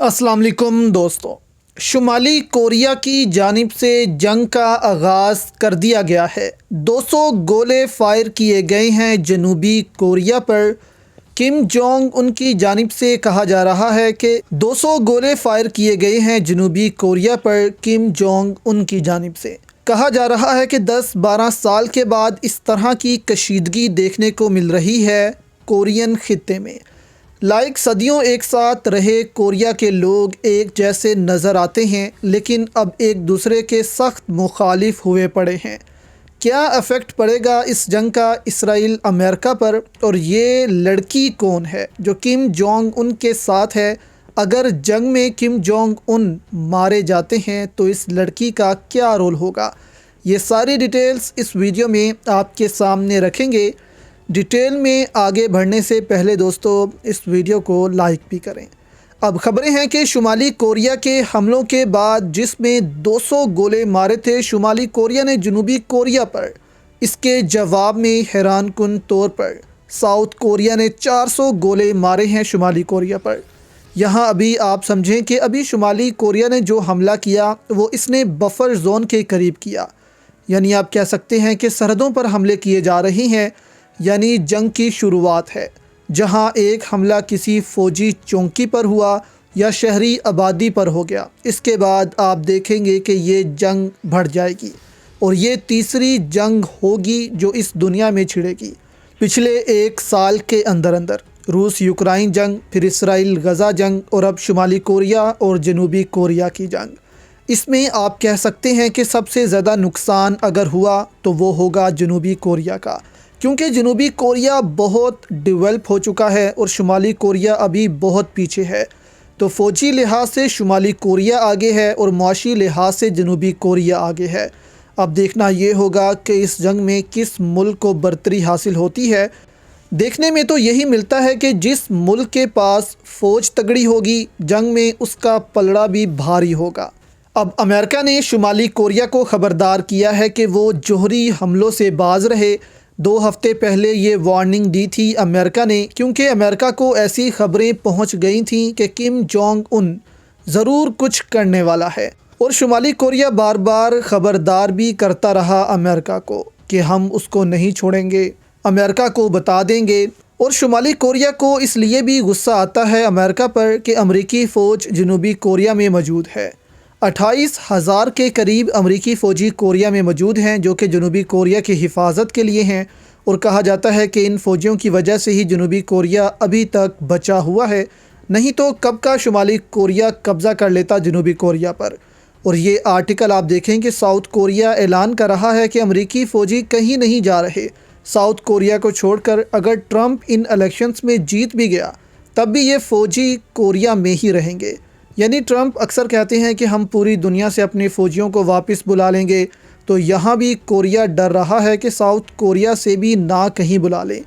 السلام علیکم دوستو، شمالی کوریا کی جانب سے جنگ کا آغاز کر دیا گیا ہے۔ 200 گولے فائر کیے گئے ہیں جنوبی کوریا پر۔ کم جونگ ان کی جانب سے کہا جا رہا ہے کہ 200 گولے فائر کیے گئے ہیں جنوبی کوریا پر۔ کم جونگ ان کی جانب سے کہا جا رہا ہے کہ 10-12 سال کے بعد اس طرح کی کشیدگی دیکھنے کو مل رہی ہے کورین خطے میں۔ صدیوں ایک ساتھ رہے کوریا کے لوگ ایک جیسے نظر آتے ہیں، لیکن اب ایک دوسرے کے سخت مخالف ہوئے پڑے ہیں۔ کیا ایفیکٹ پڑے گا اس جنگ کا اسرائیل امریکہ پر، اور یہ لڑکی کون ہے جو کم جونگ ان کے ساتھ ہے؟ اگر جنگ میں کم جونگ ان مارے جاتے ہیں تو اس لڑکی کا کیا رول ہوگا؟ یہ ساری ڈیٹیلز اس ویڈیو میں آپ کے سامنے رکھیں گے۔ ڈیٹیل میں آگے بڑھنے سے پہلے دوستو اس ویڈیو کو لائک بھی کریں۔ اب خبریں ہیں کہ شمالی کوریا کے حملوں کے بعد جس میں 200 گولے مارے تھے شمالی کوریا نے جنوبی کوریا پر، اس کے جواب میں حیران کن طور پر ساؤتھ کوریا نے 400 گولے مارے ہیں شمالی کوریا پر۔ یہاں ابھی آپ سمجھیں کہ ابھی شمالی کوریا نے جو حملہ کیا وہ اس نے بفر زون کے قریب کیا، یعنی آپ کہہ سکتے ہیں کہ سرحدوں پر حملے کیے جا رہے ہیں، یعنی جنگ کی شروعات ہے، جہاں ایک حملہ کسی فوجی چوکی پر ہوا یا شہری آبادی پر ہو گیا۔ اس کے بعد آپ دیکھیں گے کہ یہ جنگ بڑھ جائے گی اور یہ تیسری جنگ ہوگی جو اس دنیا میں چھڑے گی۔ پچھلے ایک سال کے اندر روس یوکرائن جنگ، پھر اسرائیل غزہ جنگ، اور اب شمالی کوریا اور جنوبی کوریا کی جنگ۔ اس میں آپ کہہ سکتے ہیں کہ سب سے زیادہ نقصان اگر ہوا تو وہ ہوگا جنوبی کوریا کا، کیونکہ جنوبی کوریا بہت ڈیولپ ہو چکا ہے اور شمالی کوریا ابھی بہت پیچھے ہے۔ تو فوجی لحاظ سے شمالی کوریا آگے ہے اور معاشی لحاظ سے جنوبی کوریا آگے ہے۔ اب دیکھنا یہ ہوگا کہ اس جنگ میں کس ملک کو برتری حاصل ہوتی ہے۔ دیکھنے میں تو یہی ملتا ہے کہ جس ملک کے پاس فوج تگڑی ہوگی جنگ میں اس کا پلڑا بھی بھاری ہوگا۔ اب امریکہ نے شمالی کوریا کو خبردار کیا ہے کہ وہ جوہری حملوں سے باز رہے۔ 2 ہفتے پہلے یہ وارننگ دی تھی امریکہ نے، کیونکہ امریکہ کو ایسی خبریں پہنچ گئی تھیں کہ کم جونگ ان ضرور کچھ کرنے والا ہے، اور شمالی کوریا بار بار خبردار بھی کرتا رہا امریکہ کو کہ ہم اس کو نہیں چھوڑیں گے، امریکہ کو بتا دیں گے۔ اور شمالی کوریا کو اس لیے بھی غصہ آتا ہے امریکہ پر کہ امریکی فوج جنوبی کوریا میں موجود ہے۔ 28,000 کے قریب امریکی فوجی کوریا میں موجود ہیں جو کہ جنوبی کوریا کی حفاظت کے لیے ہیں، اور کہا جاتا ہے کہ ان فوجیوں کی وجہ سے ہی جنوبی کوریا ابھی تک بچا ہوا ہے، نہیں تو کب کا شمالی کوریا قبضہ کر لیتا جنوبی کوریا پر۔ اور یہ آرٹیکل آپ دیکھیں کہ ساؤتھ کوریا اعلان کر رہا ہے کہ امریکی فوجی کہیں نہیں جا رہے ساؤتھ کوریا کو چھوڑ کر۔ اگر ٹرمپ ان الیکشنز میں جیت بھی گیا تب بھی یہ فوجی کوریا میں ہی رہیں گے، یعنی ٹرمپ اکثر کہتے ہیں کہ ہم پوری دنیا سے اپنے فوجیوں کو واپس بلا لیں گے، تو یہاں بھی کوریا ڈر رہا ہے کہ ساؤتھ کوریا سے بھی نہ کہیں بلا لیں۔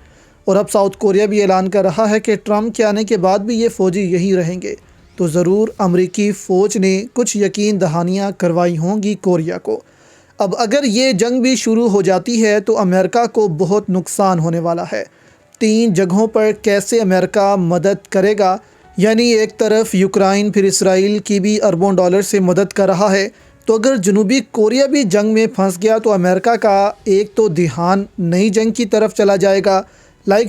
اور اب ساؤتھ کوریا بھی اعلان کر رہا ہے کہ ٹرمپ کے آنے کے بعد بھی یہ فوجی یہی رہیں گے، تو ضرور امریکی فوج نے کچھ یقین دہانیاں کروائی ہوں گی کوریا کو۔ اب اگر یہ جنگ بھی شروع ہو جاتی ہے تو امریکہ کو بہت نقصان ہونے والا ہے۔ 3 جگہوں پر کیسے امریکہ مدد کرے گا، یعنی ایک طرف یوکرائن، پھر اسرائیل کی بھی اربوں ڈالر سے مدد کر رہا ہے، تو اگر جنوبی کوریا بھی جنگ میں پھنس گیا تو امریکہ کا ایک تو دھیان نئی جنگ کی طرف چلا جائے گا۔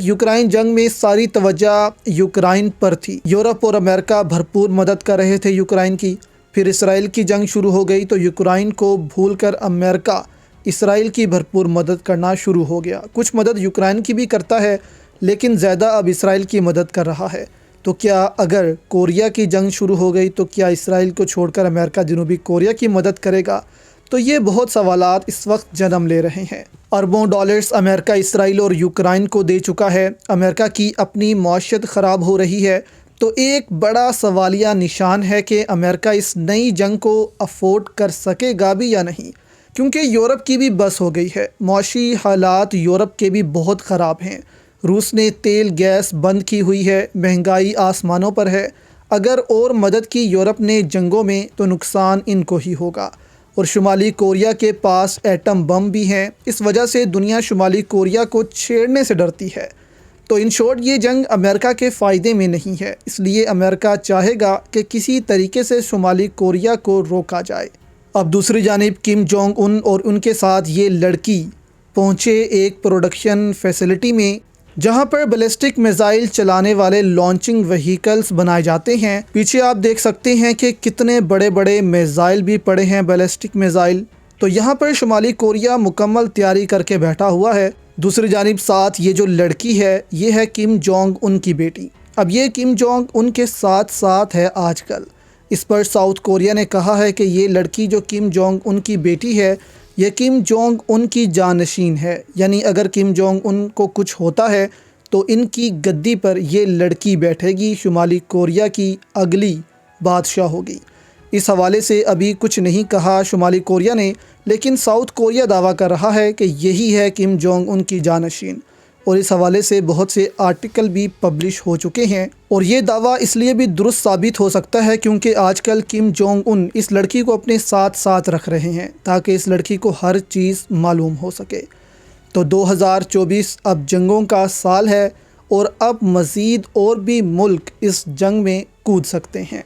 یوکرائن جنگ میں ساری توجہ یوکرائن پر تھی، یورپ اور امریکہ بھرپور مدد کر رہے تھے یوکرائن کی۔ پھر اسرائیل کی جنگ شروع ہو گئی تو یوکرائن کو بھول کر امریکہ اسرائیل کی بھرپور مدد کرنا شروع ہو گیا۔ کچھ مدد یوکرائن کی بھی کرتا ہے لیکن زیادہ اب اسرائیل کی مدد کر رہا ہے۔ تو کیا اگر کوریا کی جنگ شروع ہو گئی تو کیا اسرائیل کو چھوڑ کر امریکہ جنوبی کوریا کی مدد کرے گا؟ تو یہ بہت سوالات اس وقت جنم لے رہے ہیں۔ اربوں ڈالرز امریکہ اسرائیل اور یوکرائن کو دے چکا ہے، امریکہ کی اپنی معیشت خراب ہو رہی ہے، تو ایک بڑا سوالیہ نشان ہے کہ امریکہ اس نئی جنگ کو افورڈ کر سکے گا بھی یا نہیں، کیونکہ یورپ کی بھی بس ہو گئی ہے۔ معاشی حالات یورپ کے بھی بہت خراب ہیں، روس نے تیل گیس بند کی ہوئی ہے، مہنگائی آسمانوں پر ہے۔ اگر اور مدد کی یورپ نے جنگوں میں تو نقصان ان کو ہی ہوگا، اور شمالی کوریا کے پاس ایٹم بم بھی ہیں، اس وجہ سے دنیا شمالی کوریا کو چھیڑنے سے ڈرتی ہے۔ تو ان شارٹ یہ جنگ امریکہ کے فائدے میں نہیں ہے، اس لیے امریکہ چاہے گا کہ کسی طریقے سے شمالی کوریا کو روکا جائے۔ اب دوسری جانب کم جونگ ان اور ان کے ساتھ یہ لڑکی پہنچے ایک پروڈکشن فیسلٹی میں جہاں پر بیلسٹک میزائل چلانے والے لانچنگ وہیکلز بنائے جاتے ہیں۔ پیچھے آپ دیکھ سکتے ہیں کہ کتنے بڑے بڑے میزائل بھی پڑے ہیں، بیلسٹک میزائل۔ تو یہاں پر شمالی کوریا مکمل تیاری کر کے بیٹھا ہوا ہے۔ دوسری جانب ساتھ یہ جو لڑکی ہے یہ ہے کم جونگ ان کی بیٹی۔ اب یہ کم جونگ ان کے ساتھ ساتھ ہے آج کل۔ اس پر ساؤتھ کوریا نے کہا ہے کہ یہ لڑکی جو کم جونگ ان کی بیٹی ہے یہ کم جونگ ان کی جانشین ہے، یعنی اگر کم جونگ ان کو کچھ ہوتا ہے تو ان کی گدی پر یہ لڑکی بیٹھے گی، شمالی کوریا کی اگلی بادشاہ ہوگی۔ اس حوالے سے ابھی کچھ نہیں کہا شمالی کوریا نے، لیکن ساؤتھ کوریا دعویٰ کر رہا ہے کہ یہی ہے کم جونگ ان کی جانشین، اور اس حوالے سے بہت سے آرٹیکل بھی پبلش ہو چکے ہیں۔ اور یہ دعویٰ اس لیے بھی درست ثابت ہو سکتا ہے کیونکہ آج کل کم جونگ ان اس لڑکی کو اپنے ساتھ رکھ رہے ہیں تاکہ اس لڑکی کو ہر چیز معلوم ہو سکے۔ تو 2024 اب جنگوں کا سال ہے اور اب مزید اور بھی ملک اس جنگ میں کود سکتے ہیں۔